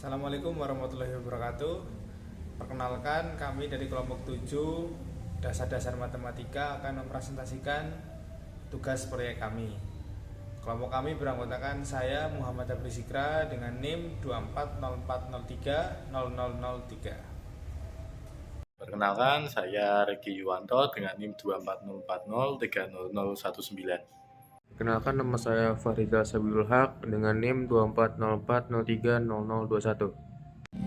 Assalamualaikum warahmatullahi wabarakatuh. Perkenalkan, kami dari kelompok 7 dasar-dasar matematika akan mempresentasikan tugas proyek kami. Kelompok kami beranggotakan saya Muhammad Abri Sikra dengan NIM 2404030003. Perkenalkan, saya Regi Yuwanto dengan NIM 2404030019. Perkenalkan, nama saya Farizal Sabilul Haq dengan NIM 2404030021.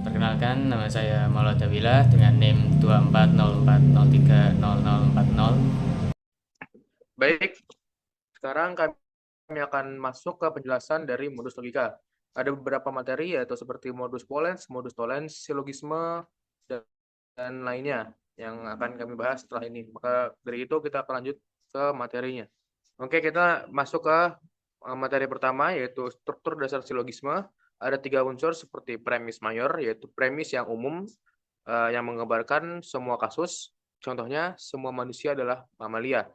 Perkenalkan, nama saya Maulana Dawila dengan NIM 2404030040. Baik, sekarang kami akan masuk ke penjelasan dari modus logika. Ada beberapa materi yaitu seperti modus polens, modus tollens, silogisme, dan lainnya yang akan kami bahas setelah ini. Maka dari itu kita akan lanjut ke materinya. Oke, kita masuk ke materi pertama yaitu struktur dasar silogisme. Ada 3 unsur seperti premis mayor, yaitu premis yang umum yang menggambarkan semua kasus. Contohnya, semua manusia adalah mamalia.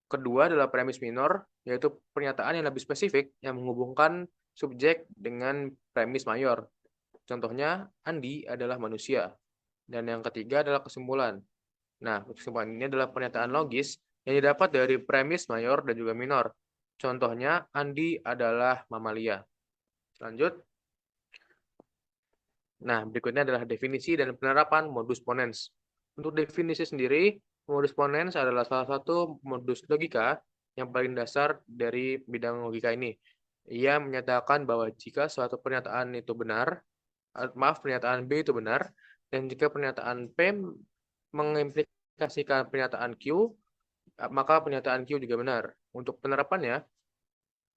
Kedua adalah premis minor, yaitu pernyataan yang lebih spesifik yang menghubungkan subjek dengan premis mayor. Contohnya, Andi adalah manusia. Dan yang ketiga adalah kesimpulan. Nah, kesimpulan ini adalah pernyataan logis yang didapat dari premis mayor dan juga minor. Contohnya, Andi adalah mamalia. Lanjut. Nah, berikutnya adalah definisi dan penerapan modus ponens. Untuk definisi sendiri, modus ponens adalah salah satu modus logika yang paling dasar dari bidang logika ini. Ia menyatakan bahwa jika suatu pernyataan itu benar, pernyataan B itu benar, dan jika pernyataan P mengimplikasikan pernyataan Q, maka pernyataan Q juga benar. Untuk penerapannya,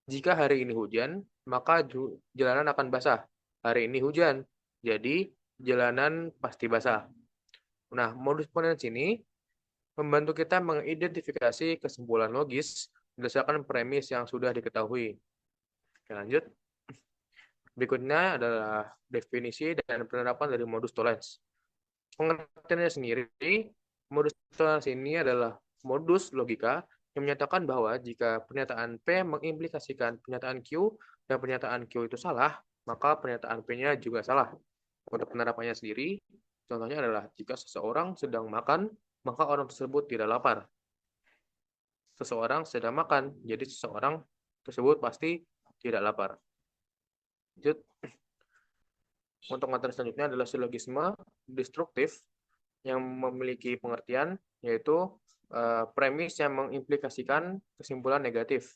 jika hari ini hujan, maka jalanan akan basah. Hari ini hujan, jadi jalanan pasti basah. Nah, modus ponens ini membantu kita mengidentifikasi kesimpulan logis berdasarkan premis yang sudah diketahui. Oke, lanjut. Berikutnya adalah definisi dan penerapan dari modus tollens. Pengertiannya sendiri, modus tollens ini adalah modus logika yang menyatakan bahwa jika pernyataan P mengimplikasikan pernyataan Q dan pernyataan Q itu salah, maka pernyataan P-nya juga salah. Untuk penerapannya sendiri, contohnya adalah jika seseorang sedang makan, maka orang tersebut tidak lapar. Seseorang sedang makan, jadi seseorang tersebut pasti tidak lapar. Lanjut. Untuk materi selanjutnya adalah silogisme destruktif yang memiliki pengertian yaitu premis yang mengimplikasikan kesimpulan negatif.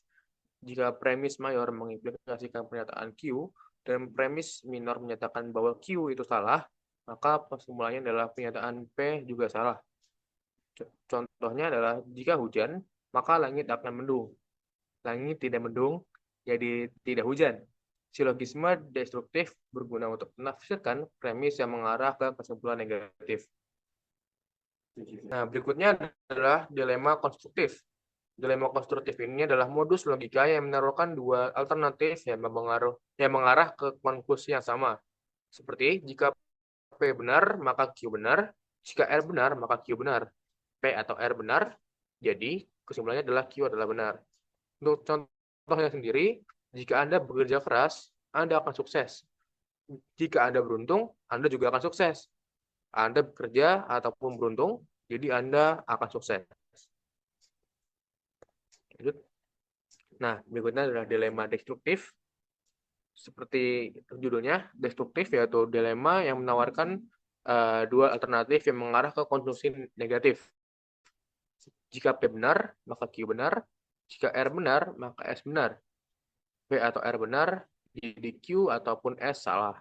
Jika premis mayor mengimplikasikan pernyataan Q dan premis minor menyatakan bahwa Q itu salah, maka kesimpulannya adalah pernyataan P juga salah. Contohnya adalah jika hujan, maka langit akan mendung. Langit tidak mendung, jadi tidak hujan. Silogisme destruktif berguna untuk menafsirkan premis yang mengarah ke kesimpulan negatif. Nah, berikutnya adalah dilema konstruktif. Dilema konstruktif ini adalah modus logika yang menaruhkan dua alternatif yang mengarah ke konklusi yang sama. Seperti jika P benar, maka Q benar. Jika R benar, maka Q benar. P atau R benar, jadi kesimpulannya adalah Q adalah benar. Untuk contohnya sendiri, jika Anda bekerja keras, Anda akan sukses. Jika Anda beruntung, Anda juga akan sukses. Anda bekerja ataupun beruntung, jadi Anda akan sukses. Lanjut. Nah, berikutnya adalah dilema destruktif. Seperti judulnya, destruktif yaitu dilema yang menawarkan dua alternatif yang mengarah ke konklusi negatif. Jika P benar, maka Q benar. Jika R benar, maka S benar. P atau R benar, jadi Q ataupun S salah.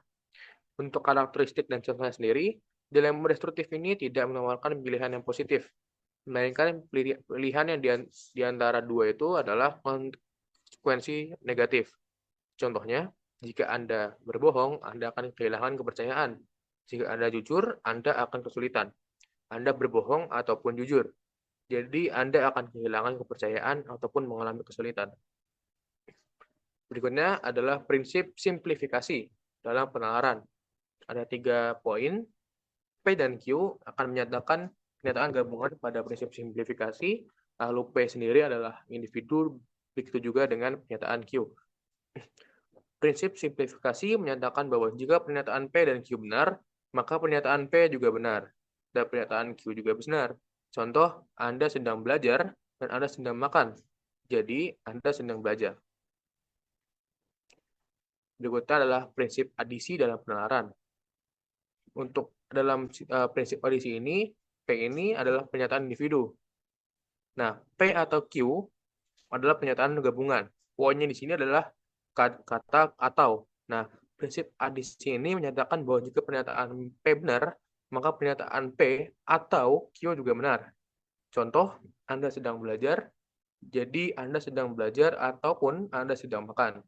Untuk karakteristik dan contohnya sendiri, dilema destruktif ini tidak menawarkan pilihan yang positif, melainkan pilihan yang di antara dua itu adalah konsekuensi negatif. Contohnya, jika Anda berbohong, Anda akan kehilangan kepercayaan. Jika Anda jujur, Anda akan kesulitan. Anda berbohong ataupun jujur. Jadi, Anda akan kehilangan kepercayaan ataupun mengalami kesulitan. Berikutnya adalah prinsip simplifikasi dalam penalaran. Ada 3 poin. P dan Q akan menyatakan pernyataan gabungan pada prinsip simplifikasi. Lalu P sendiri adalah individu, begitu juga dengan pernyataan Q. prinsip simplifikasi menyatakan bahwa jika pernyataan P dan Q benar, maka pernyataan P juga benar, dan pernyataan Q juga benar. Contoh, Anda sedang belajar dan Anda sedang makan. Jadi, Anda sedang belajar. Berikutnya adalah prinsip adisi dalam penalaran. Untuk dalam prinsip adisi ini, P ini adalah pernyataan individu. Nah, P atau Q adalah pernyataan gabungan. Poinnya di sini adalah kata atau. Nah, prinsip adisi ini menyatakan bahwa jika pernyataan P benar, maka pernyataan P atau Q juga benar. Contoh, Anda sedang belajar, jadi Anda sedang belajar ataupun Anda sedang makan.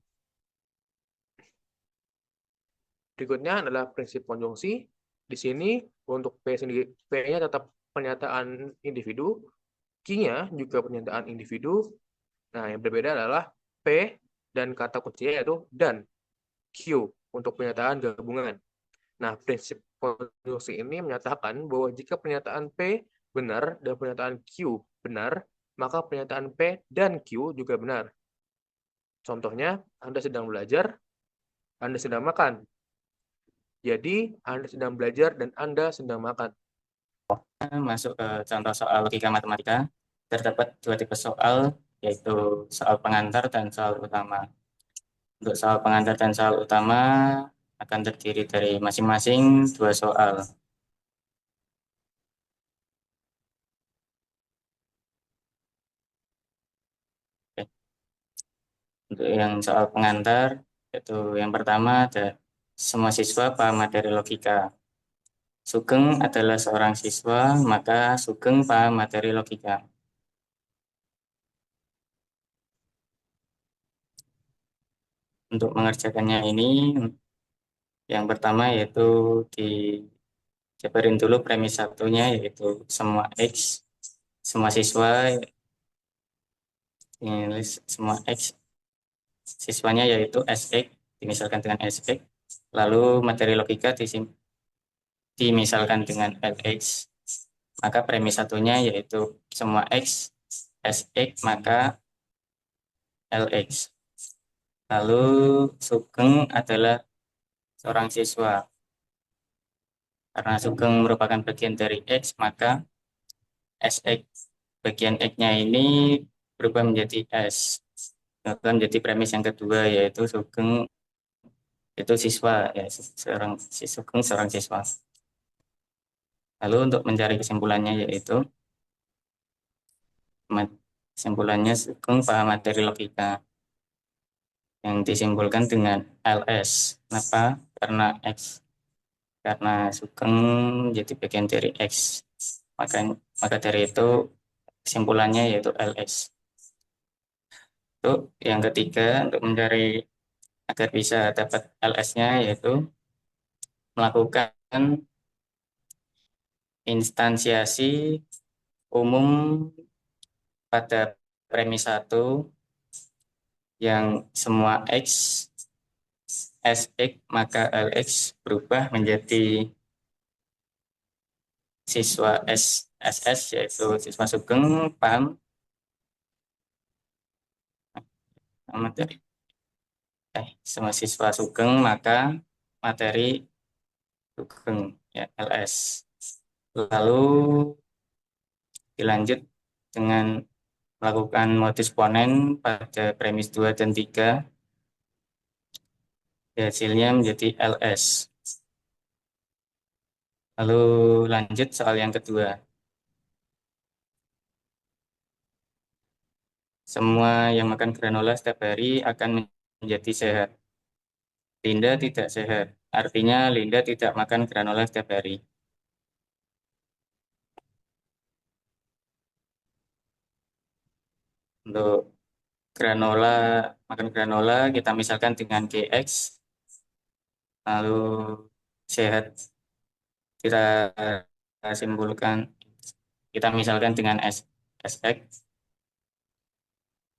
Berikutnya adalah prinsip konjungsi. Di sini untuk P sendiri, P-nya tetap pernyataan individu, Q-nya juga pernyataan individu. Nah, yang berbeda adalah P dan kata kuncinya yaitu dan Q untuk pernyataan gabungan. Nah, prinsip konjungsi ini menyatakan bahwa jika pernyataan P benar dan pernyataan Q benar, maka pernyataan P dan Q juga benar. Contohnya, Anda sedang belajar, Anda sedang makan. Jadi, Anda sedang belajar dan Anda sedang makan. Masuk ke contoh soal logika matematika. Terdapat dua tipe soal, yaitu soal pengantar dan soal utama. Untuk soal pengantar dan soal utama akan terdiri dari masing-masing dua soal. Oke. Untuk yang soal pengantar, yaitu yang pertama ada semua siswa paham materi logika. Sugeng adalah seorang siswa, maka Sugeng paham materi logika. Untuk mengerjakannya ini, yang pertama yaitu dijabarin dulu premis satunya, yaitu semua X, semua siswa, ini semua X, siswanya yaitu SX, dimisalkan dengan SX, lalu materi logika dimisalkan dengan LX, maka premis satunya yaitu semua X, SX, maka LX. Lalu Sugeng adalah seorang siswa. Karena Sugeng merupakan bagian dari X, maka SX bagian X-nya ini berubah menjadi S. Berubah menjadi premis yang kedua, yaitu Sugeng itu siswa, ya Sugeng seorang siswa. Lalu untuk mencari kesimpulannya yaitu Sugeng paham materi logika yang disimpulkan dengan LS. Kenapa? Karena Sugeng jadi bagian dari X. Maka dari itu kesimpulannya yaitu LS. Untuk yang ketiga, untuk mencari agar bisa dapat LS-nya yaitu melakukan instansiasi umum pada premis 1 yang semua X SX maka LX berubah menjadi siswa SS yaitu siswa Sugeng paham materi semua siswa Sugeng maka materi Sugeng ya LS. Lalu dilanjut dengan melakukan modus ponen pada premis 2 dan 3. Hasilnya menjadi LS. Lalu lanjut soal yang kedua. Semua yang makan granola setiap hari akan menjadi sehat. Linda tidak sehat. Artinya Linda tidak makan granola setiap hari. Untuk makan granola kita misalkan dengan GX. Lalu sehat kita simpulkan, kita misalkan dengan SX.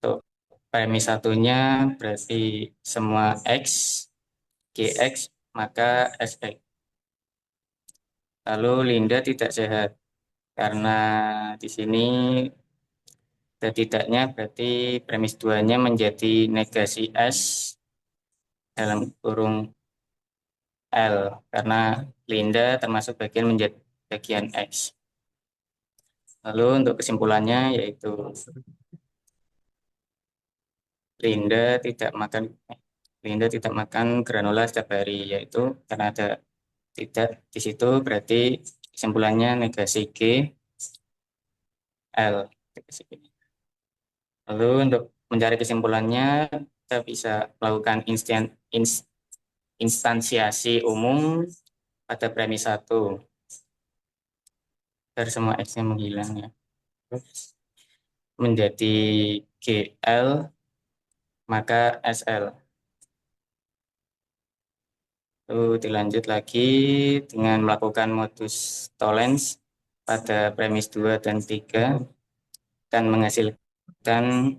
Untuk premis satunya berarti semua X, GX, maka SX. Lalu Linda tidak sehat, karena di sini tidaknya berarti premis 2-nya menjadi negasi S, dalam kurung L, karena Linda termasuk menjadi bagian X. Lalu untuk kesimpulannya yaitu Linda tidak makan granola setiap hari, yaitu karena ada tidak di situ, berarti kesimpulannya negasi G L. Lalu untuk mencari kesimpulannya, kita bisa melakukan instansiasi umum pada premis 1 agar semua X-nya menghilang ya. Menjadi GL maka SL. Lalu dilanjut lagi dengan melakukan modus tollens pada premis 2 dan 3 dan menghasilkan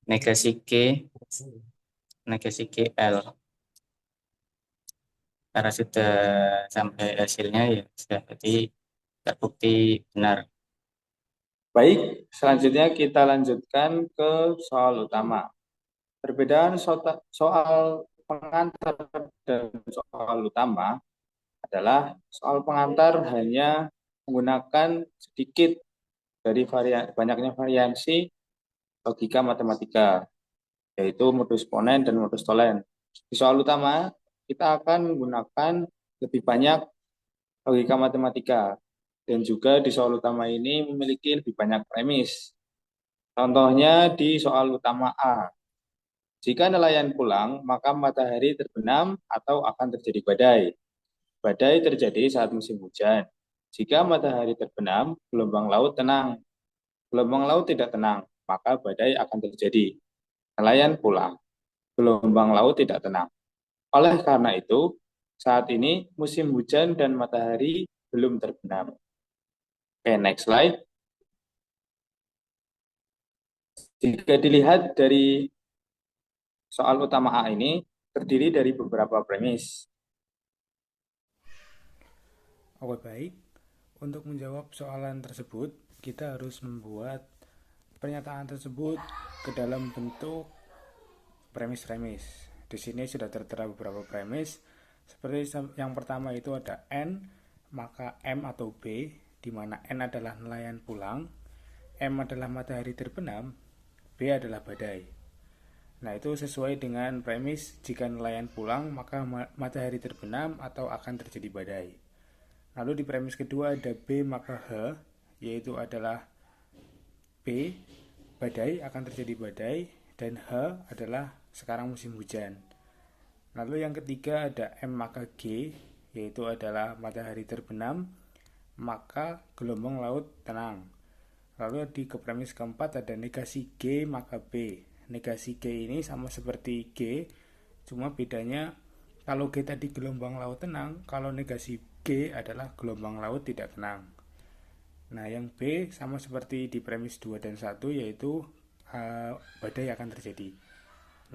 negasi GL. Karena sudah sampai hasilnya ya sudah berarti terbukti benar. Baik, selanjutnya kita lanjutkan ke soal utama. Perbedaan soal pengantar dan soal utama adalah soal pengantar hanya menggunakan sedikit dari banyaknya variasi logika matematika, yaitu modus ponen dan modus tollens. Di soal utama, kita akan menggunakan lebih banyak logika matematika, dan juga di soal utama ini memiliki lebih banyak premis. Contohnya di soal utama A. Jika nelayan pulang, maka matahari terbenam atau akan terjadi badai. Badai terjadi saat musim hujan. Jika matahari terbenam, gelombang laut tenang. Gelombang laut tidak tenang, maka badai akan terjadi. Nelayan pulang, gelombang laut tidak tenang. Oleh karena itu, saat ini musim hujan dan matahari belum terbenam. Oke, next slide. Jika dilihat dari soal utama A ini, terdiri dari beberapa premis. Oke, baik. Untuk menjawab soalan tersebut, kita harus membuat pernyataan tersebut ke dalam bentuk premis-premis. Di sini sudah tertera beberapa premis. Seperti yang pertama itu ada N, maka M atau B, di mana N adalah nelayan pulang, M adalah matahari terbenam, B adalah badai. Nah, itu sesuai dengan premis jika nelayan pulang, maka matahari terbenam atau akan terjadi badai. Lalu di premis kedua ada B maka H, yaitu adalah B, badai, akan terjadi badai, dan H adalah sekarang musim hujan. Lalu yang ketiga ada M maka G, yaitu adalah matahari terbenam, maka gelombang laut tenang. Lalu di premis keempat ada negasi G maka B. Negasi G ini sama seperti G, cuma bedanya kalau G tadi gelombang laut tenang, kalau negasi G adalah gelombang laut tidak tenang. Nah, yang B sama seperti di premis 2 dan 1, yaitu badai akan terjadi.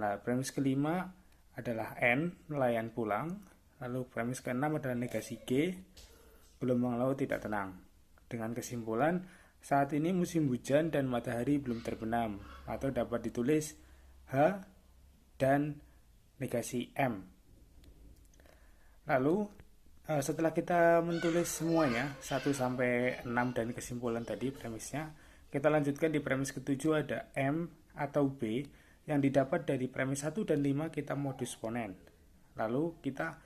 Nah, premis kelima adalah N, nelayan pulang. Lalu premis keenam adalah negasi G, gelombang laut tidak tenang. Dengan kesimpulan, saat ini musim hujan dan matahari belum terbenam, atau dapat ditulis H dan negasi M. Lalu setelah kita menulis semuanya 1 sampai 6 dan kesimpulan tadi premisnya, kita lanjutkan di premis ketujuh ada M atau B yang didapat dari premis 1 dan 5 kita modus ponen. Lalu kita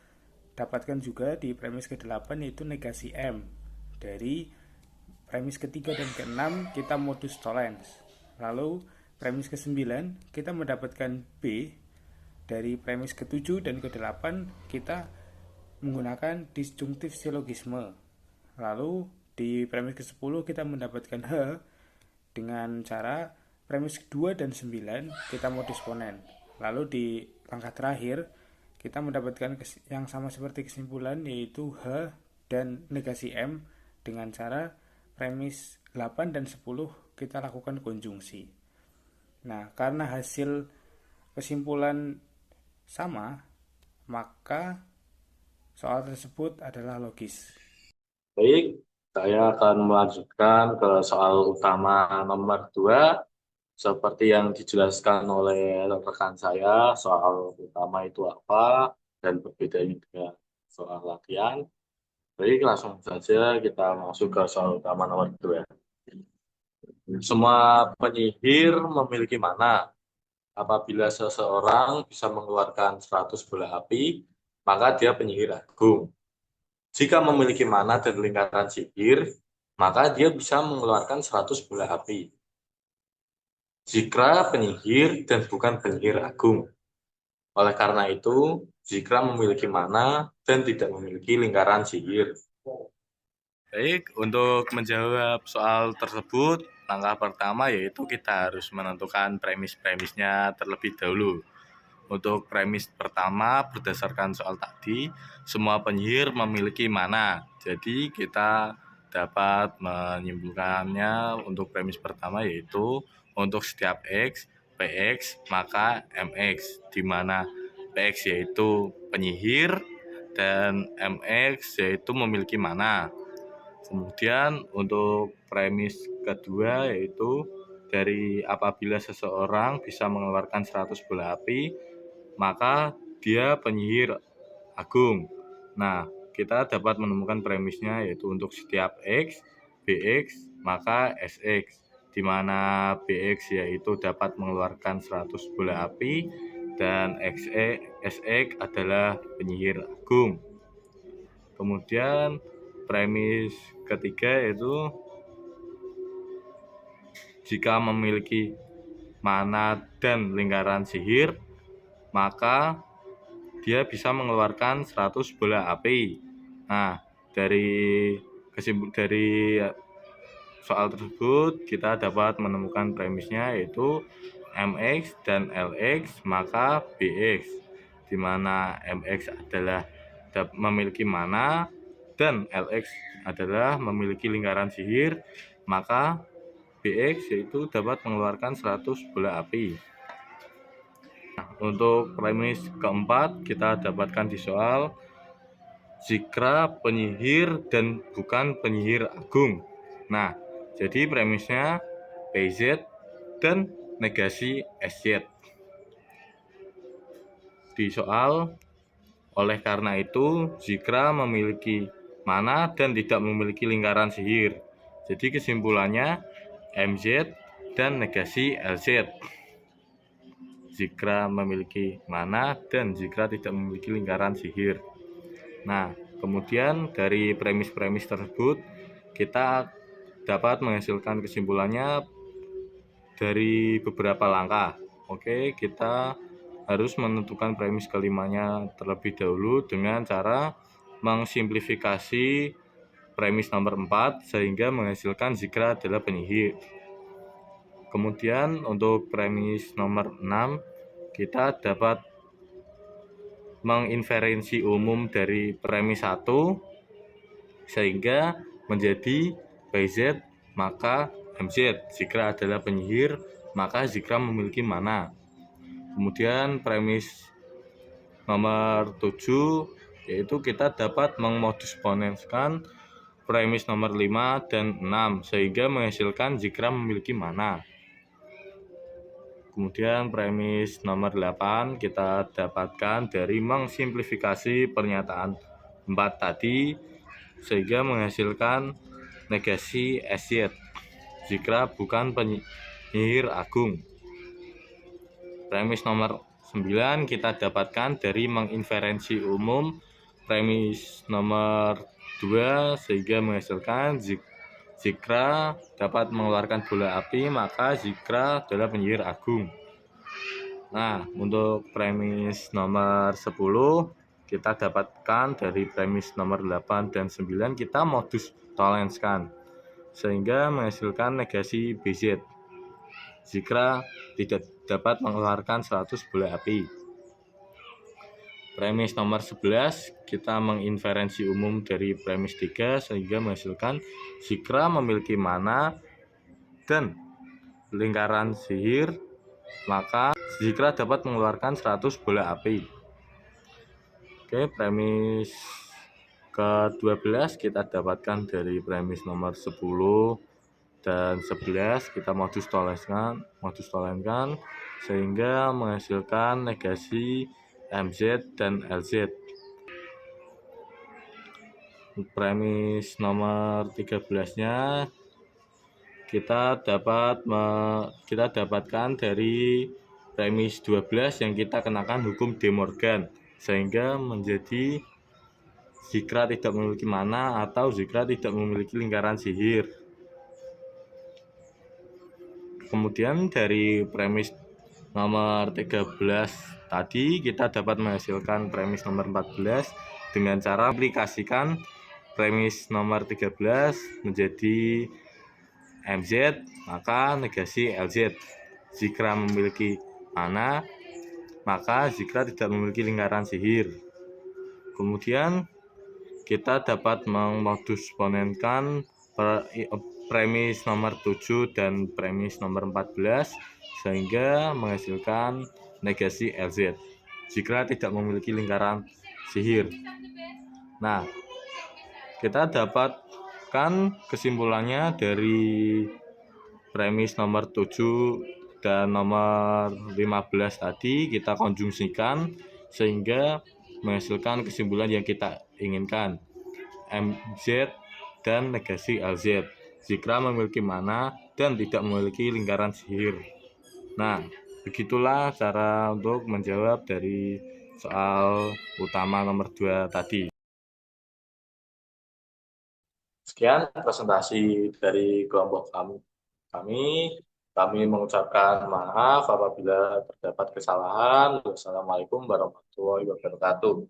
dapatkan juga di premis ke-8 yaitu negasi M. Dari premis ke-3 dan ke-6 kita modus tollens. Lalu premis ke-9 kita mendapatkan B. Dari premis ke-7 dan ke-8 kita menggunakan disjunktif silogisme. Lalu di premis ke-10 kita mendapatkan H dengan cara premis 2 dan 9 kita modus ponen. Lalu di langkah terakhir kita mendapatkan yang sama seperti kesimpulan, yaitu H dan negasi M dengan cara premis 8 dan 10 kita lakukan konjungsi. Nah, karena hasil kesimpulan sama, maka soal tersebut adalah logis. Baik, saya akan melanjutkan ke soal utama nomor 2. Seperti yang dijelaskan oleh rekan saya, soal utama itu apa dan perbedaannya dengan soal latihan. Jadi langsung saja kita masuk ke soal utama nomor 2. Semua penyihir memiliki mana? Apabila seseorang bisa mengeluarkan 100 bola api, maka dia penyihir agung. Jika memiliki mana dan lingkaran sihir, maka dia bisa mengeluarkan 100 bola api. Zikra penyihir dan bukan penyihir agung. Oleh karena itu, Zikra memiliki mana dan tidak memiliki lingkaran sihir. Baik, untuk menjawab soal tersebut, langkah pertama yaitu kita harus menentukan premis-premisnya terlebih dahulu. Untuk premis pertama, berdasarkan soal tadi, semua penyihir memiliki mana. Jadi kita dapat menyimpulkannya untuk premis pertama yaitu untuk setiap X, PX, maka MX, di mana PX yaitu penyihir dan MX yaitu memiliki mana. Kemudian untuk premis kedua yaitu dari apabila seseorang bisa mengeluarkan 100 bola api, maka dia penyihir agung. Nah, kita dapat menemukan premisnya yaitu untuk setiap X, BX, maka SX, di mana BX yaitu dapat mengeluarkan 100 bola api dan SX adalah penyihir agung. Kemudian premis ketiga yaitu jika memiliki mana dan lingkaran sihir, maka dia bisa mengeluarkan 100 bola api. Nah, dari soal tersebut kita dapat menemukan premisnya yaitu MX dan LX maka BX, di mana MX adalah memiliki mana dan LX adalah memiliki lingkaran sihir, maka BX yaitu dapat mengeluarkan 100 bola api. Untuk premis keempat kita dapatkan di soal Zikra penyihir dan bukan penyihir agung. Nah, jadi premisnya PZ dan negasi SZ. Di soal, oleh karena itu Zikra memiliki mana dan tidak memiliki lingkaran sihir. Jadi kesimpulannya MZ dan negasi LZ. Zikra memiliki mana dan Zikra tidak memiliki lingkaran sihir. Nah, kemudian dari premis-premis tersebut kita dapat menghasilkan kesimpulannya dari beberapa langkah. Oke, kita harus menentukan premis kelimanya terlebih dahulu dengan cara mengsimplifikasi premis nomor 4 sehingga menghasilkan Zikra adalah penyihir. Kemudian untuk premis nomor 6 kita dapat menginferensi umum dari premis 1 sehingga menjadi PZ maka MZ. Zikra adalah penyihir maka Zikra memiliki mana. Kemudian premis nomor 7 yaitu kita dapat mengmodusponenskan premis nomor 5 dan 6 sehingga menghasilkan Zikra memiliki mana. Kemudian premis nomor 8 kita dapatkan dari mengsimplifikasi pernyataan 4 tadi sehingga menghasilkan negasi SZ. Zikra bukan penyihir agung. Premis nomor 9 kita dapatkan dari menginferensi umum premis nomor 2 sehingga menghasilkan Zikra dapat mengeluarkan bola api maka Zikra adalah penyihir agung. Nah, untuk premis nomor 10 kita dapatkan dari premis nomor 8 dan 9 kita modus tolenskan sehingga menghasilkan negasi BZ. Zikra tidak dapat mengeluarkan 100 bola api. Premis nomor 11 kita menginferensi umum dari premis 3 sehingga menghasilkan Zikra memiliki mana dan lingkaran sihir maka Zikra dapat mengeluarkan 100 bola api. Oke, premis ke-12 kita dapatkan dari premis nomor 10 dan 11 kita modus tolenkan sehingga menghasilkan negasi MZ dan LZ. Premis nomor 13-nya kita dapatkan dari premis 12 yang kita kenakan hukum De Morgan, sehingga menjadi zikra tidak memiliki mana atau zikra tidak memiliki lingkaran sihir. Kemudian dari premis nomor 13 tadi kita dapat menghasilkan premis nomor 14 dengan cara aplikasikan premis nomor 13 menjadi MZ, maka negasi LZ. Zikra memiliki mana, maka zikra tidak memiliki lingkaran sihir. Kemudian kita dapat memodus ponenkan premis nomor 7 dan premis nomor 14 sehingga menghasilkan negasi LZ. Zikra tidak memiliki lingkaran sihir. Nah, kita dapatkan kesimpulannya dari premis nomor 7 dan nomor 15 tadi kita konjungsikan sehingga menghasilkan kesimpulan yang kita inginkan. MZ dan negasi LZ. Zikra memiliki mana dan tidak memiliki lingkaran sihir. Nah, begitulah cara untuk menjawab dari soal utama nomor 2 tadi. Sekian presentasi dari kelompok kami. Kami mengucapkan maaf apabila terdapat kesalahan. Wassalamualaikum warahmatullahi wabarakatuh.